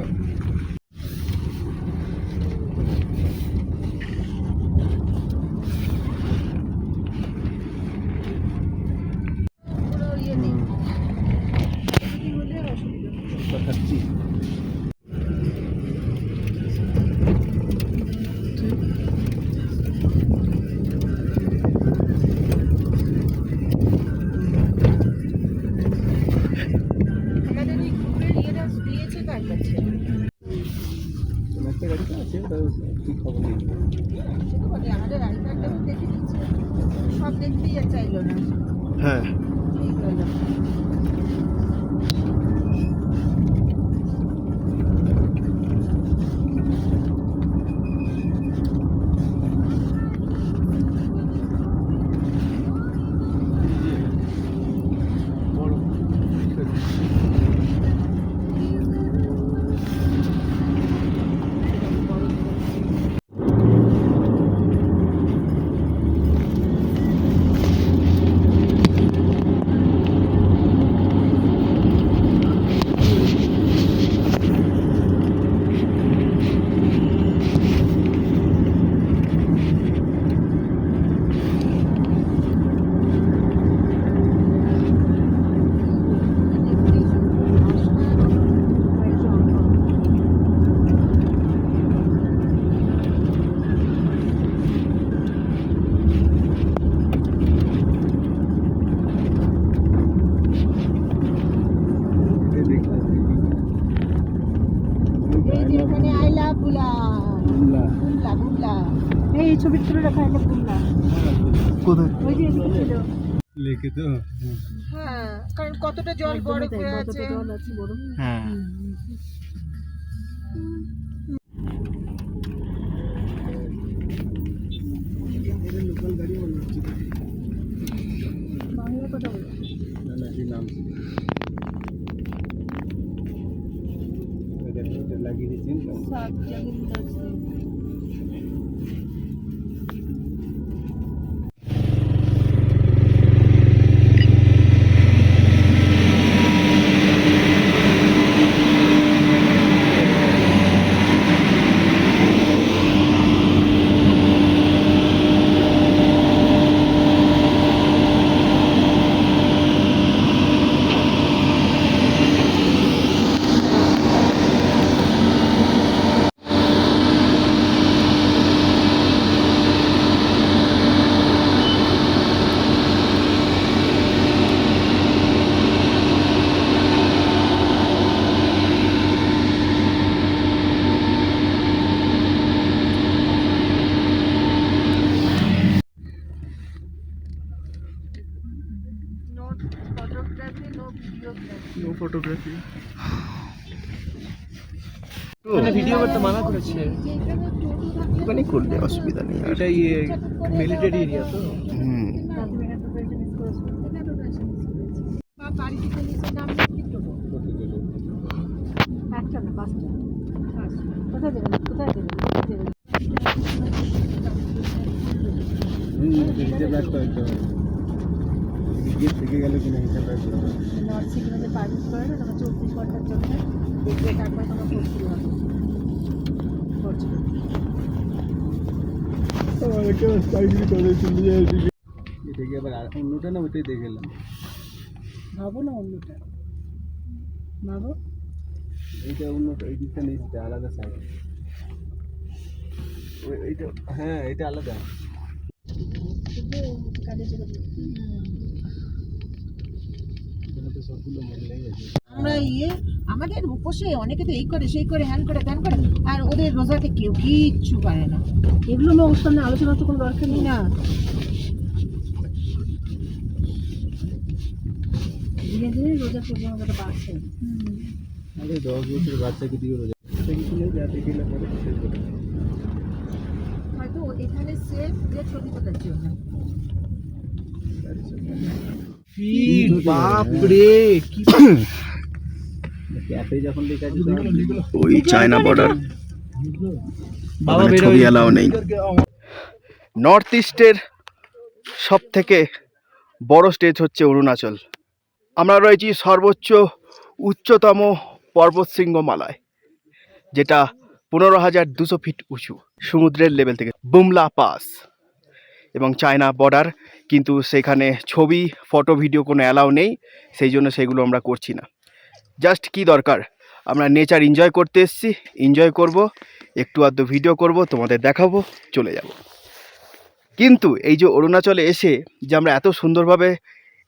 পাইপ আছে। একটা গাড়ি তো আছে, ওটা ঠিক খবর নেই। সেটা বলে আমাদের রাইডারটাও দেখে নিচ্ছে, সব দেখতেই আর চাইলো না। হ্যাঁ ঠিক হলো। এই যে এখানে আই লাভ বুলা, বুলা বুলা, এই ছবি তুলে রাখা আছে বুলা। কোথায়? ওই যে এদিকে ছিল। লেকে তো হ্যাঁ, কারণ কতটা জল বরফ হয়ে আছে। হ্যাঁ লোকাল গাড়ি মনে হচ্ছে। বাংলা কথা বলো। না না, কি নাম ছিল? এটা লাগিয়ে দিয়েছেন তো? সাত জায়গায় আছে। No photography. মানে ভিডিও করতে মানা করেছে। ওখানে করলে অসুবিধা নেই আর। এটা মিলিটারি এরিয়া তো। হুম বাড়িতে চলে এসে নাম লিখে দেবো। একটা না, পাঁচটা। কোথায় দেবেন, কোথায় দেবেন, কোথায় দেবেন? হিসেব রাখতে হইতে হবে। গিয়ে থেকে গেল কিনা হিসাব রাখতে হবে। নর্থ সিকিমে পারমিট করে না, তোমার 24 ঘন্টার জন্য দেখবে, তারপর তোমার করতে হবে। করছো। এটা কি আবার অন্যটা না, ওইটাই দেখে এলাম। ভাবো না অন্যটা, ভাবো। এইটা অন্যটা, এই দিকটা নেই, সেটা আলাদা সাইড। এইটা হ্যাঁ, এটা আলাদা। এখানে তো সবগুলো মহিলাই আছে। আমরা আমাদের উপসে অনেকে তো এই করে সেই করে হ্যান করে ত্যান করে, আর ওদের রোজাতে কেউ কিচ্ছু পারে না। এগুলো না ওর সামনে আলোচনা তো কোনো দরকার নেই না। ধীরে ধীরে রোজা প্রবণতাটা বাড়ছে। আরে 10 বছরের বাচ্চাকে দিয়ে রোজা কিছু নেই, যা দেখে এলাম পরে শেষ করে। হয়তো এখানে সেফ যে ছবি তোলার জন্য। বাপ রে, কি ক্যাফে যখন লেখা আছে ওই চায়না বর্ডার, বাবা ওখানে বেরোয়। ছবি এলাও নেই। নর্থ ইস্টের সব থেকে বড় স্টেজ হচ্ছে অরুণাচল। আমরা রয়েছি সর্বোচ্চ উচ্চতম পর্বতশৃঙ্গমালায়, যেটা 15,200 ফিট উঁচু সমুদ্রের লেভেল থেকে, বুমলা পাস এবং চায়না বর্ডার। কিন্তু সেখানে ছবি, ফটো, ভিডিও কোনো অ্যালাউ নেই, সেই জন্য সেগুলো আমরা করছি না। জাস্ট কি দরকার, আমরা নেচার এনজয় করতে এসেছি, এনজয় করব, একটু আধটু ভিডিও করব, তোমাদের দেখাবো, চলে যাব। কিন্তু এই যে অরুণাচলে এসে যে আমরা এত সুন্দরভাবে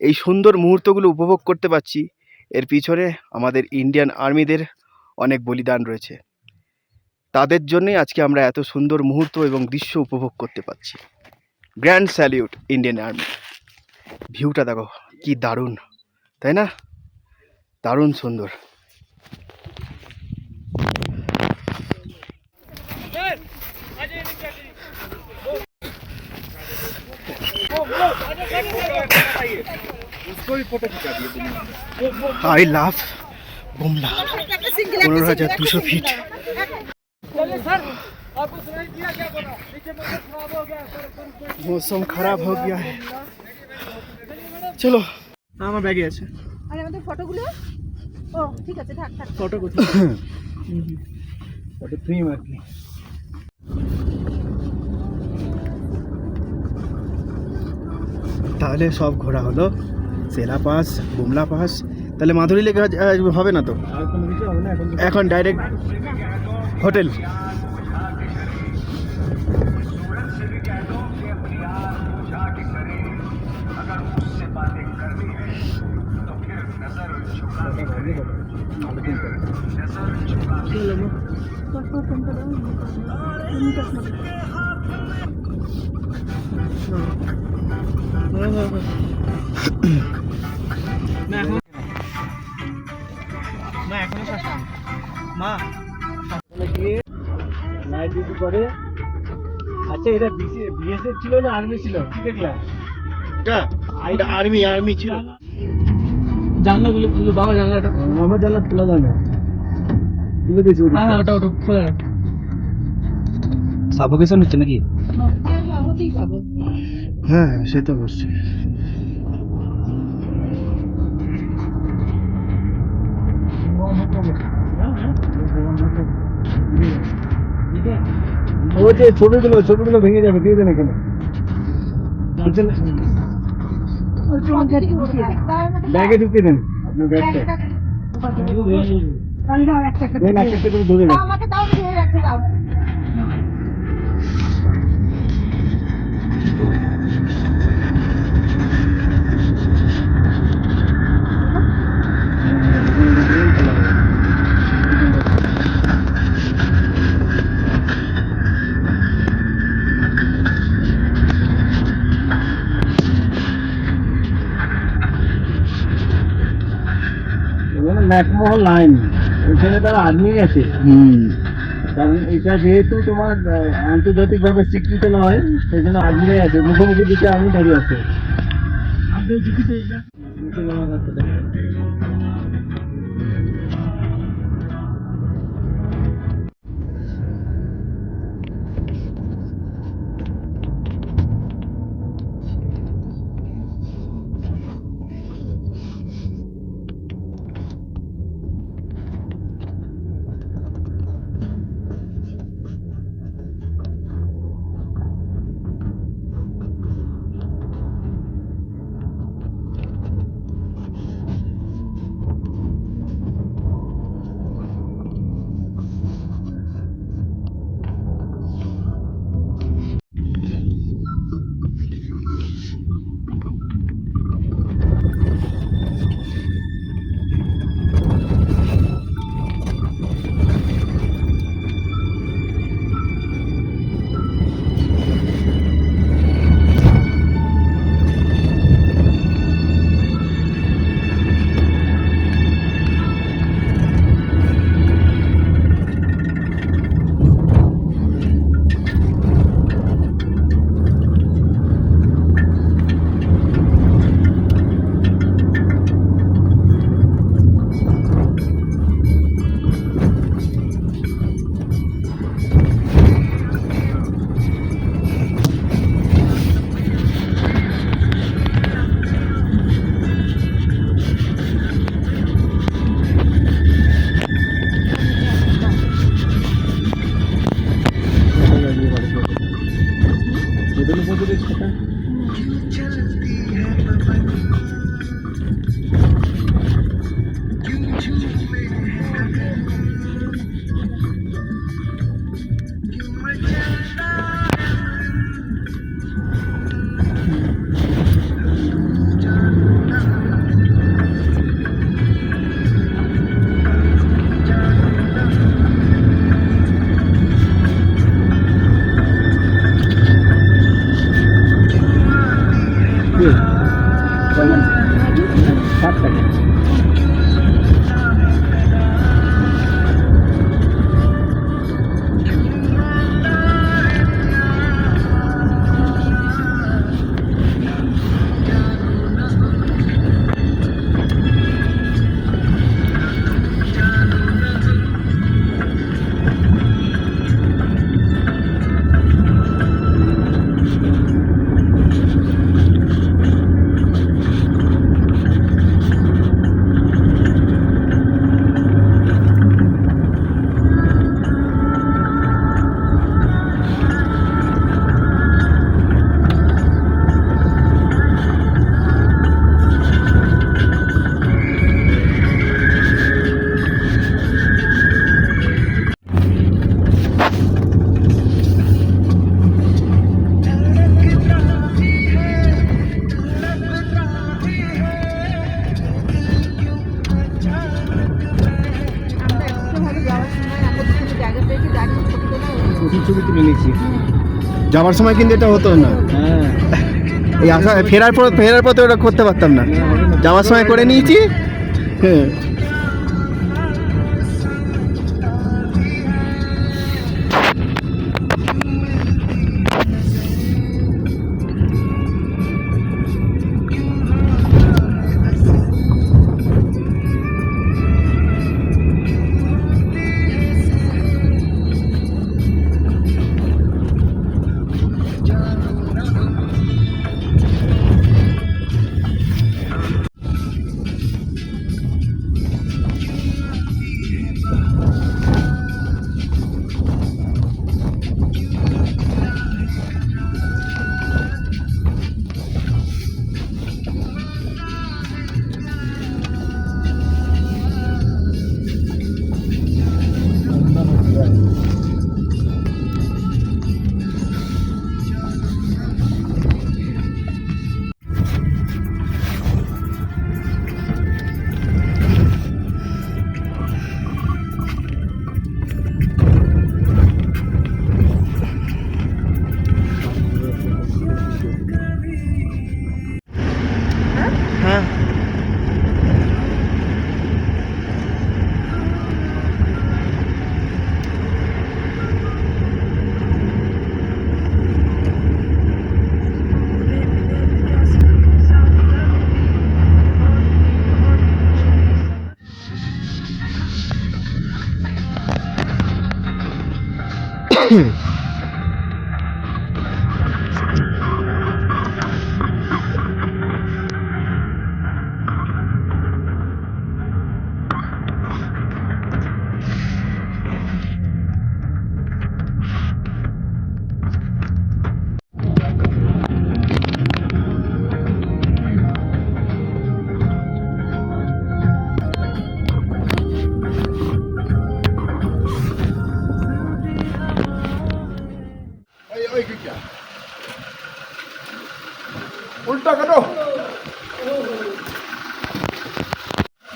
এই সুন্দর মুহূর্তগুলো উপভোগ করতে পারছি, এর পিছনে আমাদের ইন্ডিয়ান আর্মিদের অনেক বলিদান রয়েছে। তাদের জন্যই আজকে আমরা এত সুন্দর মুহূর্ত এবং দৃশ্য উপভোগ করতে পারছি। Grand salute Indian army. ভিউটা দেখো কি দারুণ, তাই না? দারুণ সুন্দর। I love Bumla. 15,200 ফিট। मौसम खराब हो गया है, चलो। আমার ব্যাগে আছে আর আমাদের ফটোগুলো, ও ঠিক আছে, থাক থাক। ফটো কোথায়? ওটা ফ্রি আর কি। তাহলে সব ঘোরা হলো, সেলা পাস, বুমলা পাস। তাহলে মাধুরী লেকে হবে না তো? আর কোনো কিছু হবে না এখন? এখন ডাইরেক্ট হোটেল। না এখনো শেষ হয়নি। মা গিয়ে নাইট ডিউটি করে। আচ্ছা এটা বিএসএফ ছিল না আর্মি ছিল? কি দেখলাম আর্মি ছিল। জানলাগুলো খুলে বাবা, জানলাটা আমার জানলা খোলা যায় না, খুলে দিয়েছি। হ্যাঁ ওটা ওটা খোলা রাখ। সাফোকেশন হচ্ছে নাকি? হ্যাঁ সে তো অবশ্যই। ও যে ছবিগুলো ভেঙে যাবে, দিয়ে দেন এখানে। ব্যাগে ঢুকিয়ে দেন আপনার ব্যাগটা। দেন একটা একটা করে ধরে রাখুন। আমাকে দাও, দিয়ে রাখতে দাও। ম্যাকমোহন লাইন, ওইখানে তারা আর্মি আছে। কারণ এটা যেহেতু তোমার আন্তর্জাতিকভাবে স্বীকৃত নয়, সেই জন্য আর্মিরাই আছে, মুখোমুখি দিকে আর্মি দাঁড়িয়ে আছে। দাঁড়িয়ে ছবি তোলা হয়েছে। প্রচুর ছবি তুলে নিয়েছি। যাওয়ার সময় কিন্তু এটা হতো না, হ্যাঁ, এই আসা ফেরার পথে ওটা করতে পারতাম না, যাওয়ার সময় করে নিয়েছি। হ্যাঁ হ্যাঁ উল্টা কাটো।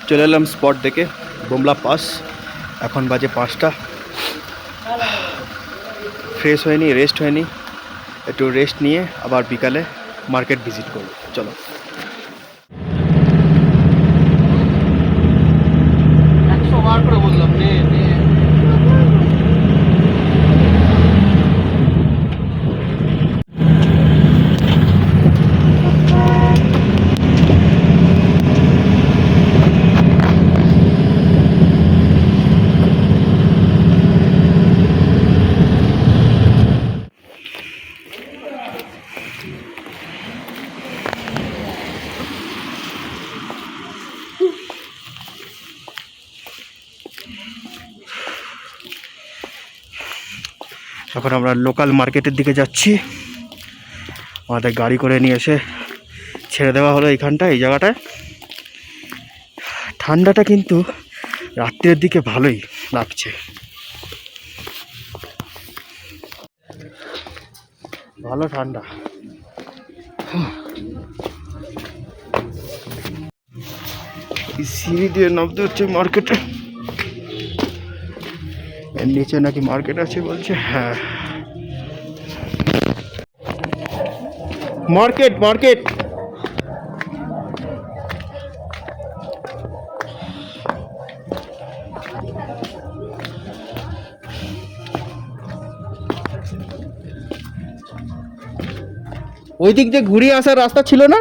চলে এলাম স্পট দেখে, বোমলা পাস। এখন বাজে 5টা। ফ্রেশ হয়নি, রেস্ট হয়নি, একটু রেস্ট নিয়ে আবার বিকালে মার্কেট ভিজিট করব। চলো। এখন আমরা লোকাল মার্কেটের দিকে যাচ্ছি। আমাদের গাড়ি করে নিয়ে এসে ছেড়ে দেওয়া হলো এইখানটা, এই জায়গাটায়। ঠান্ডাটা কিন্তু রাত্রের দিকে ভালোই লাগছে, ভালো ঠান্ডা। এই সিঁড়ি দিয়ে নামতে হচ্ছে মার্কেটে। এর নিচে নাকি মার্কেট আছে বলছে। হ্যাঁ, মার্কেট মার্কেট। ওই দিক দিয়ে ঘুরিয়ে আসার রাস্তা ছিল না?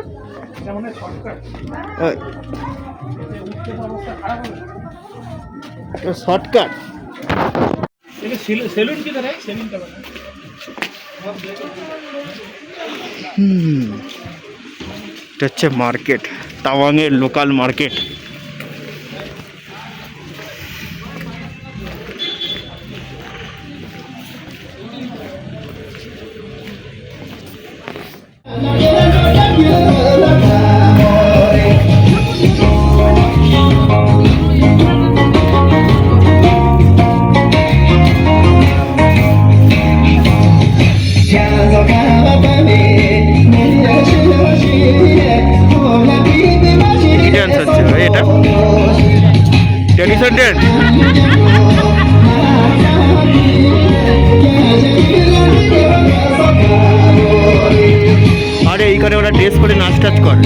শর্টকাট। সেলুন किधर है? सेलून का बना। এটা হচ্ছে মার্কেট, তাওয়াংয়ের লোকাল মার্কেট। কি ডান্স হচ্ছে ভাই এটা? টাচ কর।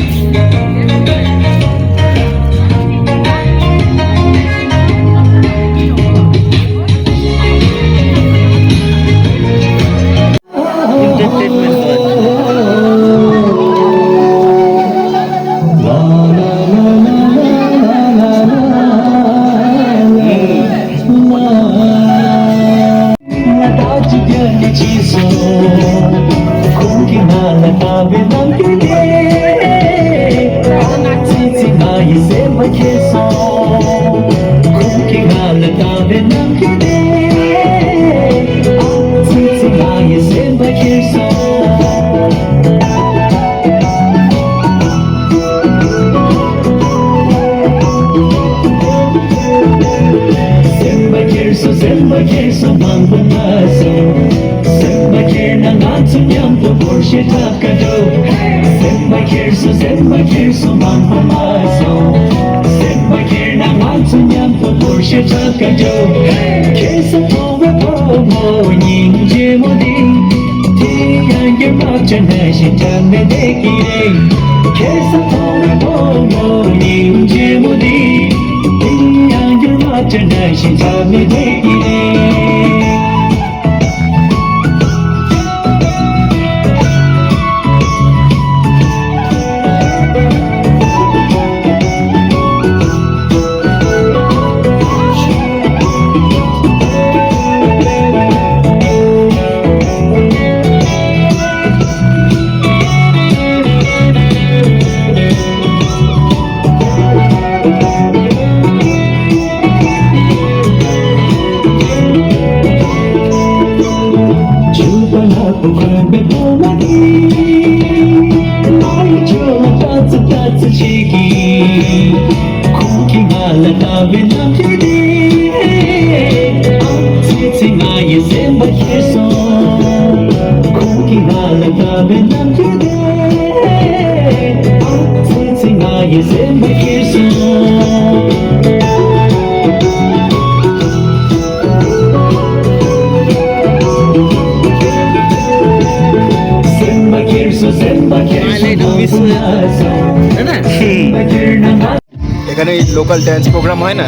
এখানে লোকাল ড্যান্স প্রোগ্রাম হয় না,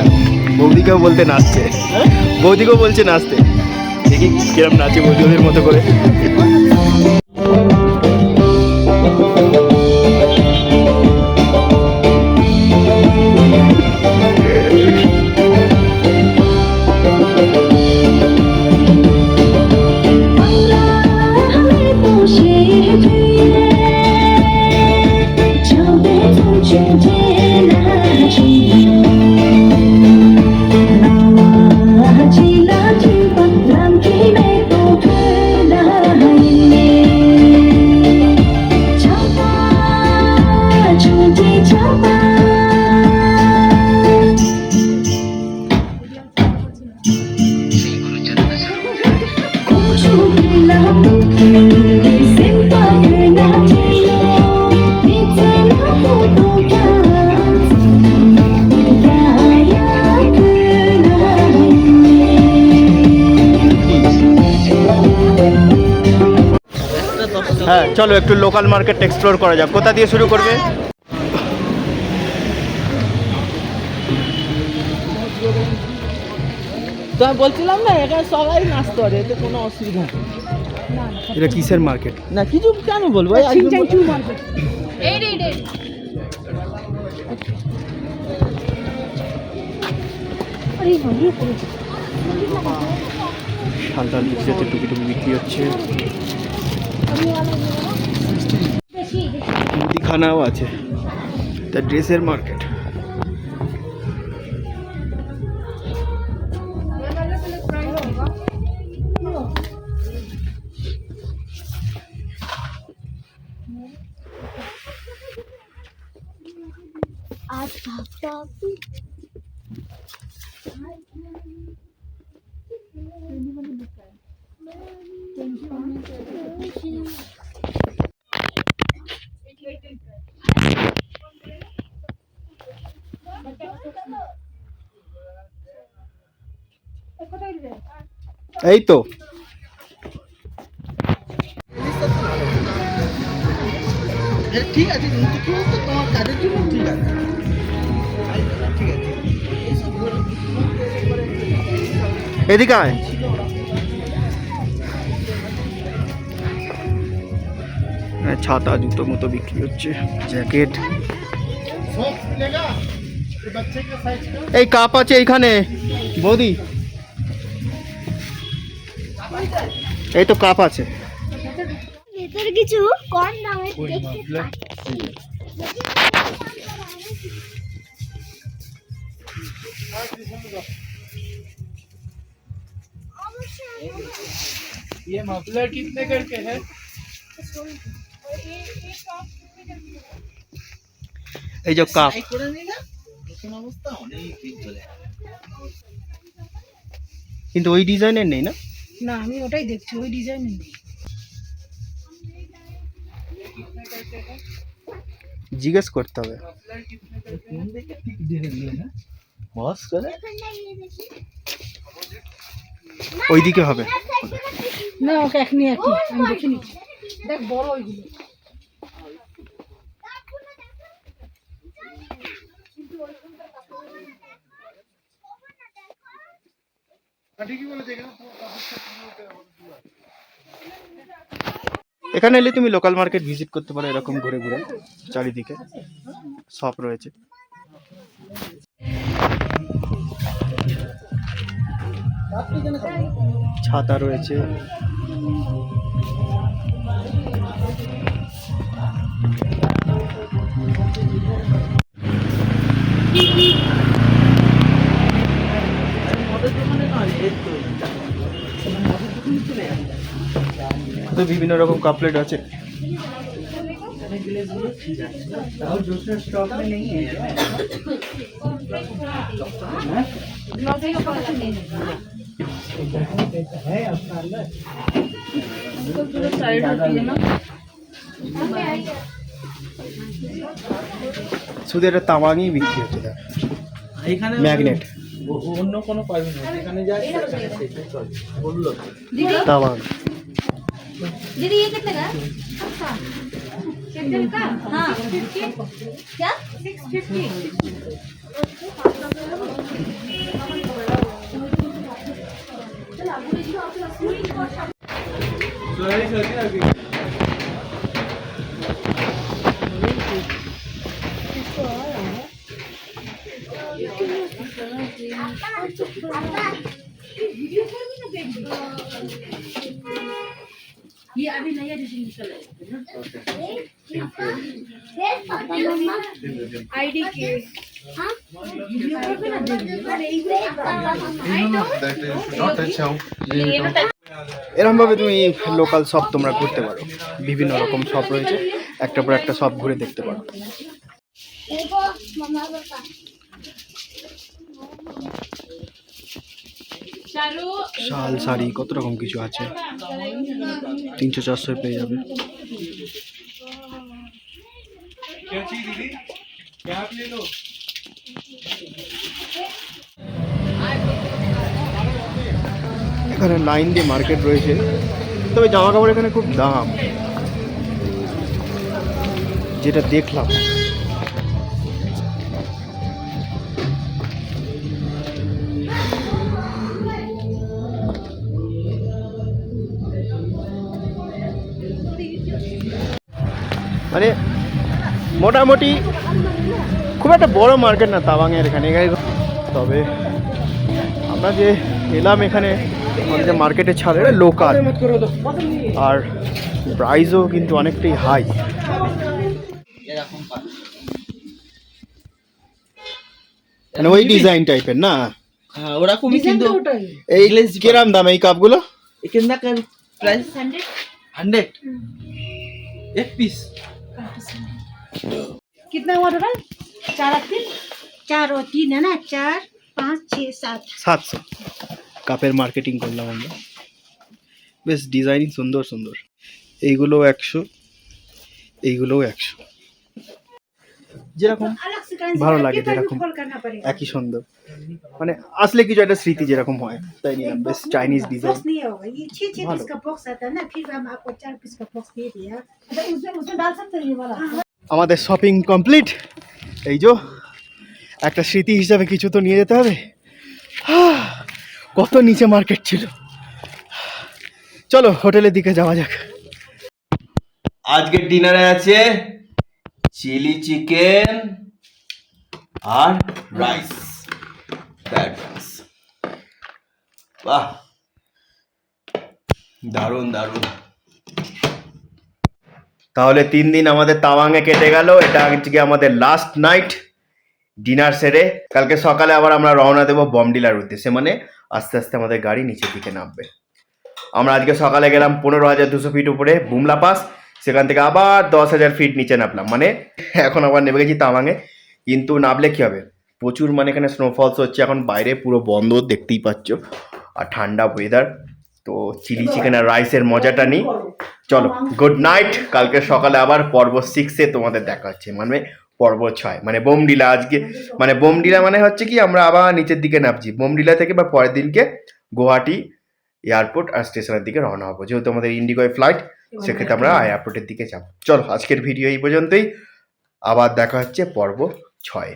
বৌদিকেও বলতে নাচছে, বৌদিকেও বলছে নাচতে। দেখি কিরম নাচে বৌদি ওদের মতো করে। হ্যাঁ চলো একটু লোকাল মার্কেট এক্সপ্লোর করা যাক। কোথা দিয়ে শুরু করবে? তো আমি বলছিলাম না, এখানে সবাই নাচতে পারে, এতে কোনো অসুবিধা নেই। এটা কিসের মার্কেট? না কিছু কেন বলবো, শালটাল যাতে টুকি বিক্রি হচ্ছে, মুদিখানাও আছে, তা ড্রেসের মার্কেট। এই তো ঠিক আছে, কিন্তু কি বলতো, তোমার কাজের জন্য ঠিক আছে। ঠিক আছে, এদিকে আয়। ছাতা জুতো মতো বিক্রি হচ্ছে, জ্যাকেট। এই কাপ আছে এইখানে বৌদি, এই তো কাপ আছে। ভেতরে কিছু কম দামে দেখতে পাচ্ছি। ये मफलर कितने करके है? এই যে কাপ, করে নি না, নতুন অবস্থা অনেক দিন চলে। কিন্তু ওই ডিজাইনের নেই না? না, আমি ওটাই দেখছি, ওই ডিজাইনের নেই। জিজ্ঞেস করতে হবে। কোন দিকে ঠিক দিয়ে দিলে না, বস করে ওইদিকে হবে। না, ওকে এখনই একই, আমি দেখে নিচ্ছি। দেখ বড় ওইগুলো। এখানে এলে তুমি লোকাল মার্কেট ভিজিট করতে পারো, এরকম ঘুরে ঘুরে চারিদিকে শপ রয়েছে। ছাতা রয়েছে। তো বিভিন্ন রকম কাপলেট আছে। শুধু এটা তাওয়াঙই বিক্রি হচ্ছে, দেখ এখানে ম্যাগনেট অন্য কোনো পাবি না, এখানে যা আছে সেটাই চলে বললো। তাওয়াং। दीदी ये कितने का? कितने का? हाँ, 650 क्या? 650 ये अभी नया डिजाइन निकला है आईडी के हाँ এরকম ভাবে তুমি লোকাল শপ তোমরা ঘুরতে পারো, বিভিন্ন রকম শপ রয়েছে, একটা পর একটা শপ ঘুরে দেখতে পারো। देखो मम्मा पापा শাল শাড়ি কত রকম কিছু আছে, 300-400 পেয়ে যাবে। এখানে লাইন দিয়ে মার্কেট রয়েছে, তবে জামা কাপড় এখানে খুব দাম, যেটা দেখলাম। মানে মোটামুটি খুব একটা বড় মার্কেট না তাওয়াংয়ের এখানে, তবে আমরা যে এলাম এখানে মানে যে মার্কেটে ছাড়ে লোকাল, আর প্রাইসও কিন্তু অনেকটাই হাই। এরকম মানে ওই ডিজাইন টাইপের না? হ্যাঁ ওরকমই, কিন্তু ওটাই। এই কিরাম দাম এই কাপগুলো? এখানে প্রাইস 100 एक पीस। कितना हुआ टोटल? 4 और 3 4 और 3 है ना, 4 5 6 7 700 কাপের মার্কেটিং করলাম আমরা। বেশ ডিজাইনিং সুন্দর সুন্দর। এইগুলো 100, এইগুলোও 100। যেরকম ভালো লাগে, যেরকম একই সুন্দর, মানে আসলে কিছু একটা স্মৃতি যেরকম হয়, তাই নিলাম। বেশ চাইনিজ ডিজাইন ভালো। আমাদের শপিং কমপ্লিট। এই যে একটা স্মৃতি হিসাবে কিছু তো নিয়ে যেতে হবে। কত নিচে মার্কেট ছিল। চলো হোটেলের দিকে যাওয়া যাক। আজকের ডিনারে আছে চিলি চিকেন আর রাইস, বাহ দারুণ দারুণ। তাহলে 3 দিন আমাদের তাওয়াংয়ে কেটে গেল। এটা আজকে আমাদের লাস্ট নাইট। ডিনার সেরে কালকে সকালে আবার আমরা রওনা দেবো বমডিলার উদ্দেশ্যে, মানে আস্তে আস্তে আমাদের গাড়ি নিচের দিকে নামবে। আমরা আজকে সকালে গেলাম 15,200 ফিট উপরে বুমলা পাস, সেখান থেকে আবার 10,000 ফিট নিচে নামলাম, মানে এখন আবার নেমে গেছি তাওয়াংয়ে। কিন্তু নামলে কি হবে, প্রচুর মানে এখানে স্নোফলস হচ্ছে, এখন বাইরে পুরো বন্ধ দেখতেই পাচ্ছ, আর ঠান্ডা ওয়েদার। তো চিলি চিকেন আর রাইসের মজাটা নিই। চলো গুড নাইট। কালকে সকালে আবার পর্ব 6-এ তোমাদের দেখা হচ্ছে, মানে পর্ব 6 মানে বোমডিলা। আজকে মানে বোমডিলা মানে হচ্ছে কি আমরা আবার নিচের দিকে নামছি বোমডিলা থেকে, বা পরের দিনকে গুয়াহাটি এয়ারপোর্ট আর স্টেশনের দিকে রওনা হবো, যেহেতু আমাদের ইন্ডিগোয় ফ্লাইট, সেক্ষেত্রে আমরা এয়ারপোর্টের দিকে যাবো। চলো আজকের ভিডিও এই পর্যন্তই, আবার দেখা হচ্ছে পর্ব 6-এ।